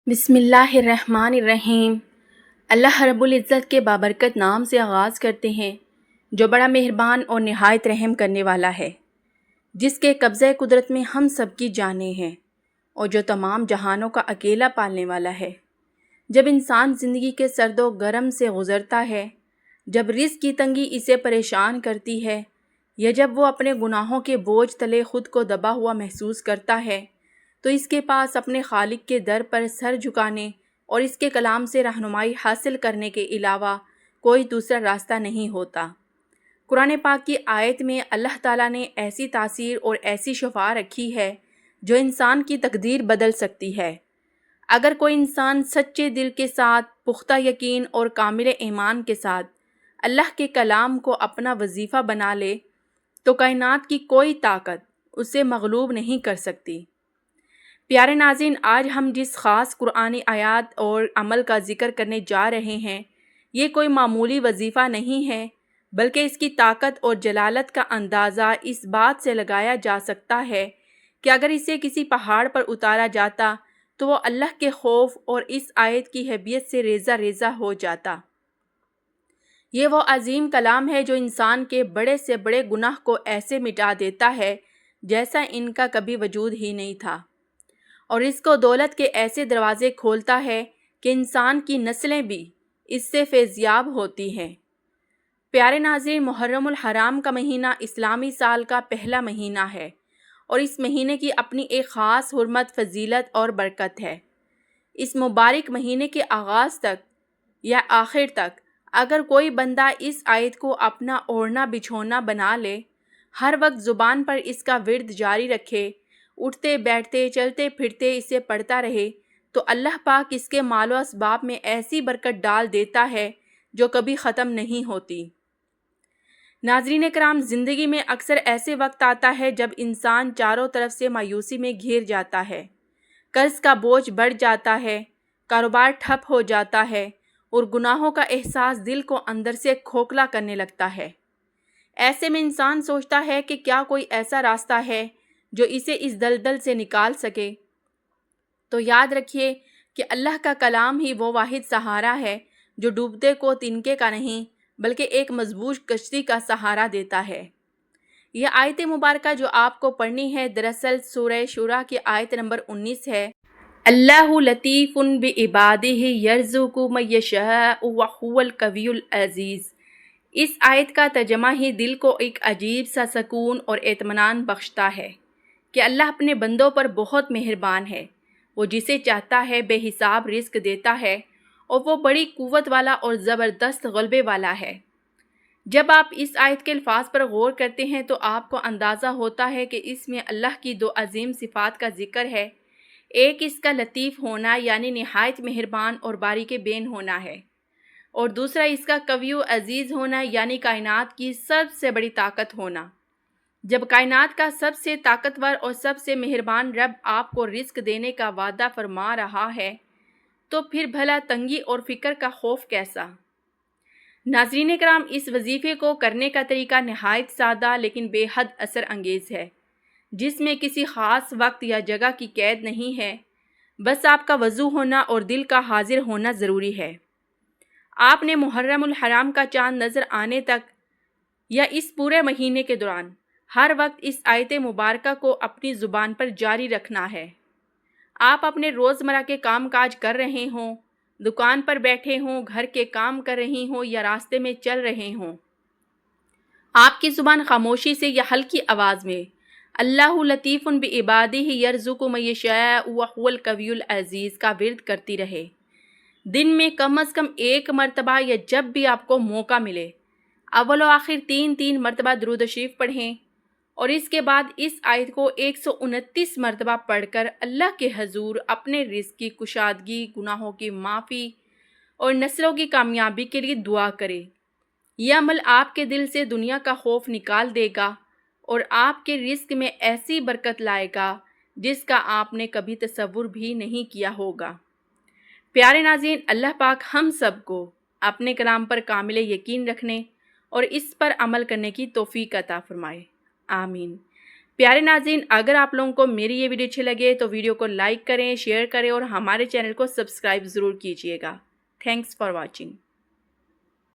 بسم اللہ الرحمن الرحیم۔ اللہ رب العزت کے بابرکت نام سے آغاز کرتے ہیں جو بڑا مہربان اور نہایت رحم کرنے والا ہے، جس کے قبضہ قدرت میں ہم سب کی جانیں ہیں اور جو تمام جہانوں کا اکیلا پالنے والا ہے۔ جب انسان زندگی کے سرد و گرم سے گزرتا ہے، جب رزق کی تنگی اسے پریشان کرتی ہے، یا جب وہ اپنے گناہوں کے بوجھ تلے خود کو دبا ہوا محسوس کرتا ہے، تو اس کے پاس اپنے خالق کے در پر سر جھکانے اور اس کے کلام سے رہنمائی حاصل کرنے کے علاوہ کوئی دوسرا راستہ نہیں ہوتا۔ قرآن پاک کی آیت میں اللہ تعالیٰ نے ایسی تاثیر اور ایسی شفا رکھی ہے جو انسان کی تقدیر بدل سکتی ہے۔ اگر کوئی انسان سچے دل کے ساتھ، پختہ یقین اور کامل ایمان کے ساتھ اللہ کے کلام کو اپنا وظیفہ بنا لے تو کائنات کی کوئی طاقت اسے مغلوب نہیں کر سکتی۔ پیارے ناظرین، آج ہم جس خاص قرآنی آیات اور عمل کا ذکر کرنے جا رہے ہیں، یہ کوئی معمولی وظیفہ نہیں ہے، بلکہ اس کی طاقت اور جلالت کا اندازہ اس بات سے لگایا جا سکتا ہے کہ اگر اسے کسی پہاڑ پر اتارا جاتا تو وہ اللہ کے خوف اور اس آیت کی حیثیت سے ریزہ ریزہ ہو جاتا۔ یہ وہ عظیم کلام ہے جو انسان کے بڑے سے بڑے گناہ کو ایسے مٹا دیتا ہے جیسا ان کا کبھی وجود ہی نہیں تھا، اور اس کو دولت کے ایسے دروازے کھولتا ہے کہ انسان کی نسلیں بھی اس سے فیضیاب ہوتی ہیں۔ پیارے ناظرین، محرم الحرام کا مہینہ اسلامی سال کا پہلا مہینہ ہے اور اس مہینے کی اپنی ایک خاص حرمت، فضیلت اور برکت ہے۔ اس مبارک مہینے کے آغاز تک یا آخر تک اگر کوئی بندہ اس آیت کو اپنا اوڑھنا بچھونا بنا لے، ہر وقت زبان پر اس کا ورد جاری رکھے، اٹھتے بیٹھتے چلتے پھرتے اسے پڑھتا رہے، تو اللہ پاک اس کے مال و اسباب میں ایسی برکت ڈال دیتا ہے جو کبھی ختم نہیں ہوتی۔ ناظرین کرام، زندگی میں اکثر ایسے وقت آتا ہے جب انسان چاروں طرف سے مایوسی میں گھیر جاتا ہے، قرض کا بوجھ بڑھ جاتا ہے، کاروبار ٹھپ ہو جاتا ہے اور گناہوں کا احساس دل کو اندر سے کھوکھلا کرنے لگتا ہے۔ ایسے میں انسان سوچتا ہے کہ کیا کوئی ایسا راستہ ہے جو اسے اس دلدل سے نکال سکے؟ تو یاد رکھیے کہ اللہ کا کلام ہی وہ واحد سہارا ہے جو ڈوبتے کو تنکے کا نہیں بلکہ ایک مضبوط کشتی کا سہارا دیتا ہے۔ یہ آیت مبارکہ جو آپ کو پڑھنی ہے دراصل سورہ شورى کی آیت نمبر 19 ہے۔ اللہ لطیف بعبادہ یرزق من یشاء وہو القوی العزیز۔ اس آیت کا ترجمہ ہی دل کو ایک عجیب سا سکون اور اطمینان بخشتا ہے کہ اللہ اپنے بندوں پر بہت مہربان ہے۔ وہ جسے چاہتا ہے بے حساب رزق دیتا ہے اور وہ بڑی قوت والا اور زبردست غلبے والا ہے۔ جب آپ اس آیت کے الفاظ پر غور کرتے ہیں تو آپ کو اندازہ ہوتا ہے کہ اس میں اللہ کی دو عظیم صفات کا ذکر ہے۔ ایک اس کا لطیف ہونا یعنی نہایت مہربان اور باریک بین ہونا ہے، اور دوسرا اس کا قوی و عزیز ہونا یعنی کائنات کی سب سے بڑی طاقت ہونا۔ جب کائنات کا سب سے طاقتور اور سب سے مہربان رب آپ کو رزق دینے کا وعدہ فرما رہا ہے تو پھر بھلا تنگی اور فکر کا خوف کیسا؟ ناظرین کرام، اس وظیفے کو کرنے کا طریقہ نہایت سادہ لیکن بے حد اثر انگیز ہے، جس میں کسی خاص وقت یا جگہ کی قید نہیں ہے، بس آپ کا وضو ہونا اور دل کا حاضر ہونا ضروری ہے۔ آپ نے محرم الحرام کا چاند نظر آنے تک یا اس پورے مہینے کے دوران ہر وقت اس آیت مبارکہ کو اپنی زبان پر جاری رکھنا ہے۔ آپ اپنے روزمرہ کے کام کاج کر رہے ہوں، دکان پر بیٹھے ہوں، گھر کے کام کر رہی ہوں یا راستے میں چل رہے ہوں، آپ کی زبان خاموشی سے یا ہلکی آواز میں اللہ لطیف بعبادہ یرزق من یشاء وہو القوی العزیز کا ورد کرتی رہے۔ دن میں کم از کم ایک مرتبہ یا جب بھی آپ کو موقع ملے اول و آخر 3 مرتبہ درود و شریف پڑھیں، اور اس کے بعد اس آیت کو 129 مرتبہ پڑھ کر اللہ کے حضور اپنے رزق کی کشادگی، گناہوں کی معافی اور نسلوں کی کامیابی کے لیے دعا کریں۔ یہ عمل آپ کے دل سے دنیا کا خوف نکال دے گا اور آپ کے رزق میں ایسی برکت لائے گا جس کا آپ نے کبھی تصور بھی نہیں کیا ہوگا۔ پیارے ناظرین، اللہ پاک ہم سب کو اپنے کلام پر کامل یقین رکھنے اور اس پر عمل کرنے کی توفیق عطا فرمائے، آمین۔ پیارے ناظرین، اگر آپ لوگوں کو میری یہ ویڈیو اچھی لگے تو ویڈیو کو لائک کریں، شیئر کریں اور ہمارے چینل کو سبسکرائب ضرور کیجیے گا۔ Thanks for watching.